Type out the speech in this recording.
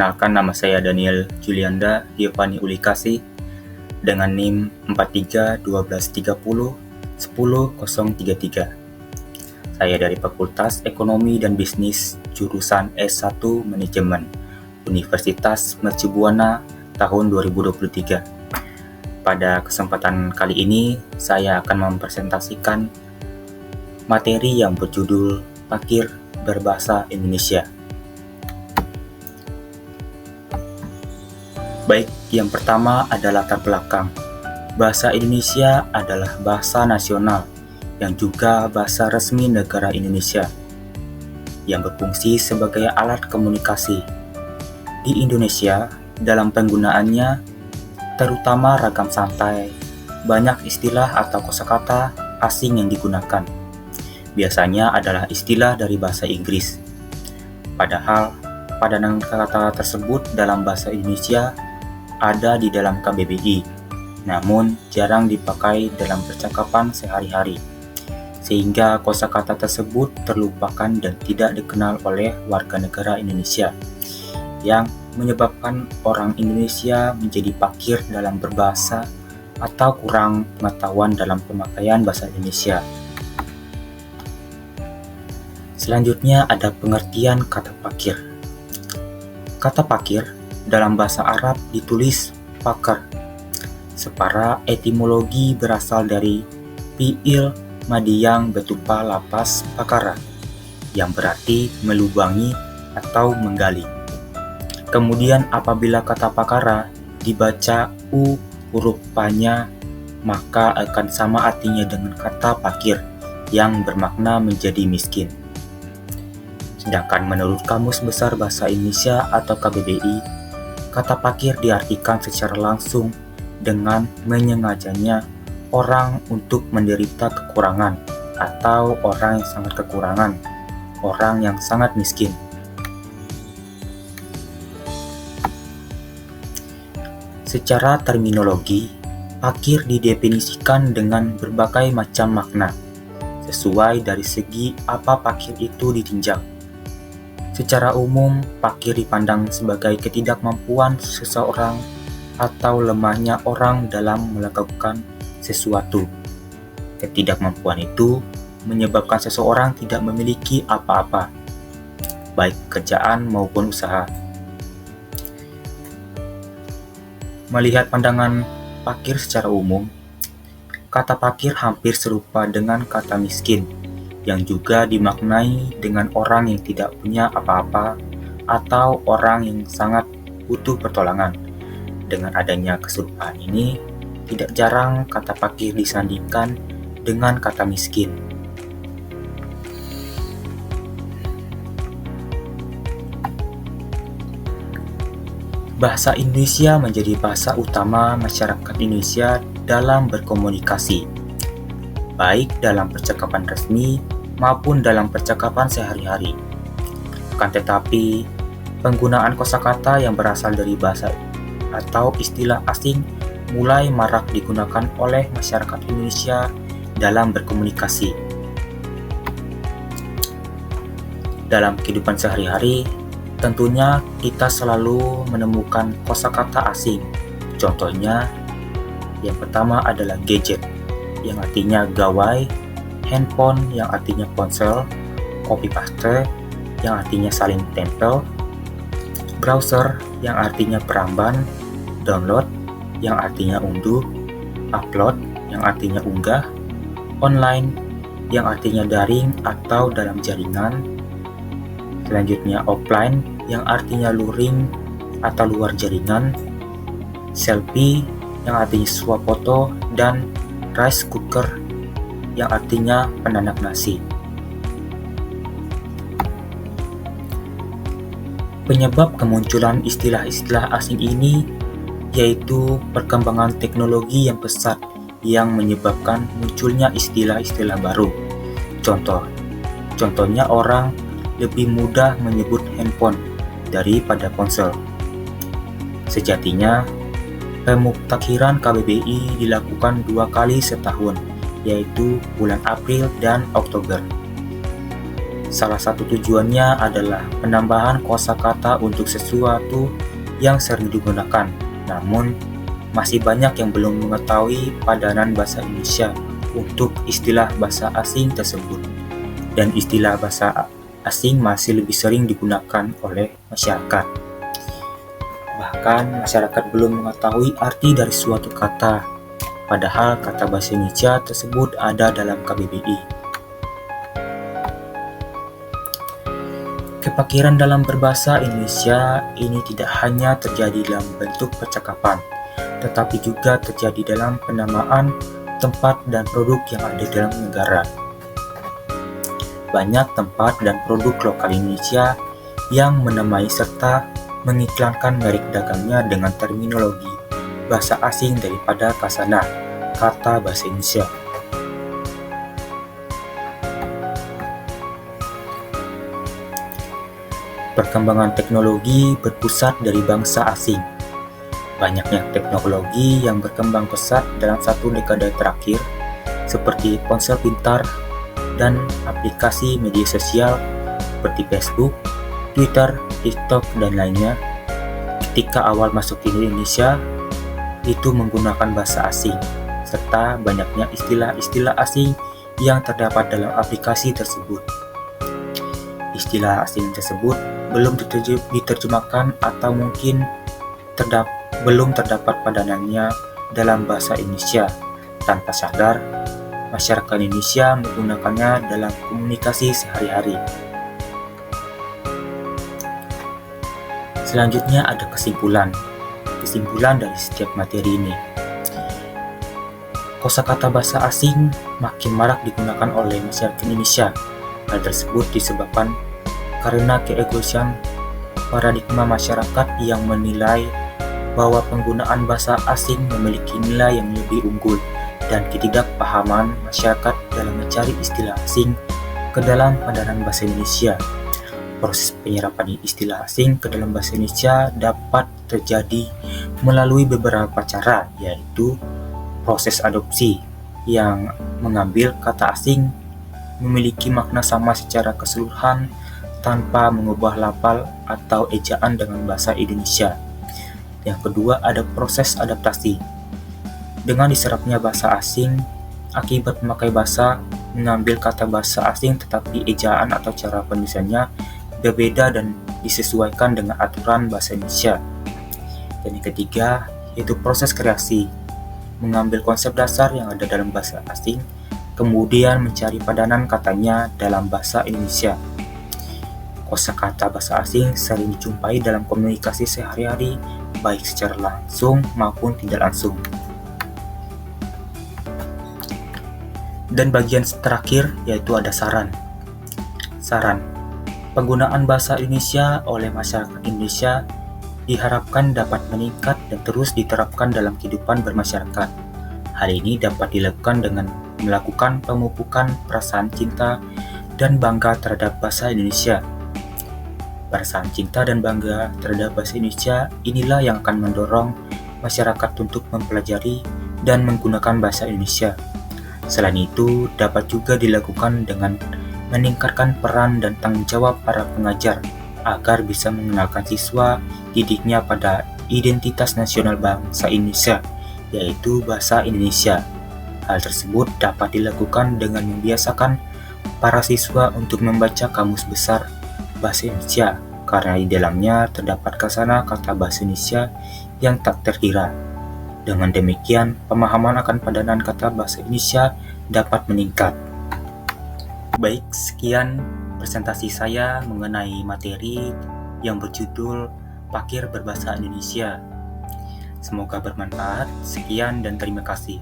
Perkenalkan, nama saya Daniel Julianda Giovanni Ulikasi dengan NIM 43 12 30 10 033. Saya dari Fakultas Ekonomi dan Bisnis jurusan S1 Manajemen Universitas Mercubuana tahun 2023. Pada kesempatan kali ini saya akan mempresentasikan materi yang berjudul Parkir Berbahasa Indonesia. Baik, yang pertama adalah latar belakang. Bahasa Indonesia adalah bahasa nasional yang juga bahasa resmi negara Indonesia yang berfungsi sebagai alat komunikasi. Di Indonesia, dalam penggunaannya, terutama ragam santai, banyak istilah atau kosakata asing yang digunakan. Biasanya adalah istilah dari bahasa Inggris. Padahal, padanan kata tersebut dalam bahasa Indonesia ada di dalam KBBI, namun jarang dipakai dalam percakapan sehari-hari, sehingga kosakata tersebut terlupakan dan tidak dikenal oleh warga negara Indonesia, yang menyebabkan orang Indonesia menjadi pakir dalam berbahasa atau kurang pengetahuan dalam pemakaian bahasa Indonesia. Selanjutnya ada pengertian kata pakir. Kata pakir dalam bahasa Arab ditulis pakar. Secara etimologi berasal dari fi'il madiyang betupa lapas pakara, yang berarti melubangi atau menggali. Kemudian apabila kata pakara dibaca u huruf pa-nya, maka akan sama artinya dengan kata pakir yang bermakna menjadi miskin. Sedangkan menurut Kamus Besar Bahasa Indonesia atau KBBI, kata pakir diartikan secara langsung dengan menyengajanya orang untuk menderita kekurangan atau orang yang sangat kekurangan, orang yang sangat miskin. Secara terminologi, pakir didefinisikan dengan berbagai macam makna, sesuai dari segi apa pakir itu ditinjau. Secara umum, pakir dipandang sebagai ketidakmampuan seseorang atau lemahnya orang dalam melakukan sesuatu. Ketidakmampuan itu menyebabkan seseorang tidak memiliki apa-apa, baik pekerjaan maupun usaha. Melihat pandangan pakir secara umum, kata pakir hampir serupa dengan kata miskin, yang juga dimaknai dengan orang yang tidak punya apa-apa atau orang yang sangat butuh pertolongan. Dengan adanya keserupaan ini, tidak jarang kata pakir disandingkan dengan kata miskin. Bahasa Indonesia menjadi bahasa utama masyarakat Indonesia dalam berkomunikasi, baik dalam percakapan resmi maupun dalam percakapan sehari-hari. Akan tetapi, penggunaan kosakata yang berasal dari bahasa atau istilah asing mulai marak digunakan oleh masyarakat Indonesia dalam berkomunikasi. Dalam kehidupan sehari-hari, tentunya kita selalu menemukan kosakata asing. Contohnya, yang pertama adalah gadget, yang artinya gawai, handphone yang artinya ponsel, copy paste yang artinya salin tempel, browser yang artinya peramban, download yang artinya unduh, upload yang artinya unggah, online yang artinya daring atau dalam jaringan, selanjutnya offline yang artinya luring atau luar jaringan, selfie yang artinya suap foto, dan rice cooker yang artinya penanak nasi. Penyebab kemunculan istilah-istilah asing ini yaitu perkembangan teknologi yang pesat yang menyebabkan munculnya istilah-istilah baru. Contohnya orang lebih mudah menyebut handphone daripada ponsel. Sejatinya, pemuktakiran KBBI dilakukan 2 kali setahun, yaitu bulan April dan Oktober. Salah satu tujuannya adalah penambahan kosakata untuk sesuatu yang sering digunakan, namun masih banyak yang belum mengetahui padanan bahasa Indonesia untuk istilah bahasa asing tersebut, dan istilah bahasa asing masih lebih sering digunakan oleh masyarakat. Bahkan masyarakat belum mengetahui arti dari suatu kata, padahal kata bahasa Indonesia tersebut ada dalam KBBI. Kepakiran dalam berbahasa Indonesia ini tidak hanya terjadi dalam bentuk percakapan, tetapi juga terjadi dalam penamaan tempat dan produk yang ada dalam negara. Banyak tempat dan produk lokal Indonesia yang menamai serta mengiklankan merek dagangnya dengan terminologi bahasa asing daripada kasana kata bahasa Indonesia. Perkembangan teknologi berpusat dari bangsa asing. Banyaknya teknologi yang berkembang pesat dalam satu dekade terakhir, seperti ponsel pintar dan aplikasi media sosial seperti Facebook, Twitter, TikTok, dan lainnya. Ketika awal masuk ke Indonesia, itu menggunakan bahasa asing, serta banyaknya istilah-istilah asing yang terdapat dalam aplikasi tersebut. Istilah asing tersebut belum diterjemahkan atau mungkin belum terdapat padanannya dalam bahasa Indonesia. Tanpa sadar, masyarakat Indonesia menggunakannya dalam komunikasi sehari-hari. Selanjutnya ada kesimpulan dari setiap materi ini. Kosakata bahasa asing makin marak digunakan oleh masyarakat Indonesia. Hal tersebut disebabkan karena keegoisan paradigma masyarakat yang menilai bahwa penggunaan bahasa asing memiliki nilai yang lebih unggul, dan ketidakpahaman masyarakat dalam mencari istilah asing ke dalam padanan bahasa Indonesia. Proses penyerapan istilah asing ke dalam bahasa Indonesia dapat terjadi melalui beberapa cara, yaitu proses adopsi yang mengambil kata asing memiliki makna sama secara keseluruhan tanpa mengubah lafal atau ejaan dengan bahasa Indonesia. Yang kedua ada proses adaptasi. Dengan diserapnya bahasa asing, akibat memakai bahasa mengambil kata bahasa asing tetapi ejaan atau cara penulisannya berbeda dan disesuaikan dengan aturan bahasa Indonesia. Dan yang ketiga yaitu proses kreasi. Mengambil konsep dasar yang ada dalam bahasa asing, kemudian mencari padanan katanya dalam bahasa Indonesia. Kosakata bahasa asing sering dijumpai dalam komunikasi sehari-hari, baik secara langsung maupun tidak langsung. Dan bagian terakhir yaitu ada saran. Penggunaan bahasa Indonesia oleh masyarakat Indonesia diharapkan dapat meningkat dan terus diterapkan dalam kehidupan bermasyarakat. Hal ini dapat dilakukan dengan melakukan pemupukan perasaan cinta dan bangga terhadap bahasa Indonesia. Perasaan cinta dan bangga terhadap bahasa Indonesia inilah yang akan mendorong masyarakat untuk mempelajari dan menggunakan bahasa Indonesia. Selain itu, dapat juga dilakukan dengan meningkatkan peran dan tanggung jawab para pengajar agar bisa mengenalkan siswa didiknya pada identitas nasional bangsa Indonesia, yaitu bahasa Indonesia. Hal tersebut dapat dilakukan dengan membiasakan para siswa untuk membaca Kamus Besar Bahasa Indonesia, karena di dalamnya terdapat kasana kata bahasa Indonesia yang tak terkira. Dengan demikian, pemahaman akan padanan kata bahasa Indonesia dapat meningkat. Baik, sekian presentasi saya mengenai materi yang berjudul Pakir Berbahasa Indonesia. Semoga bermanfaat. Sekian dan terima kasih.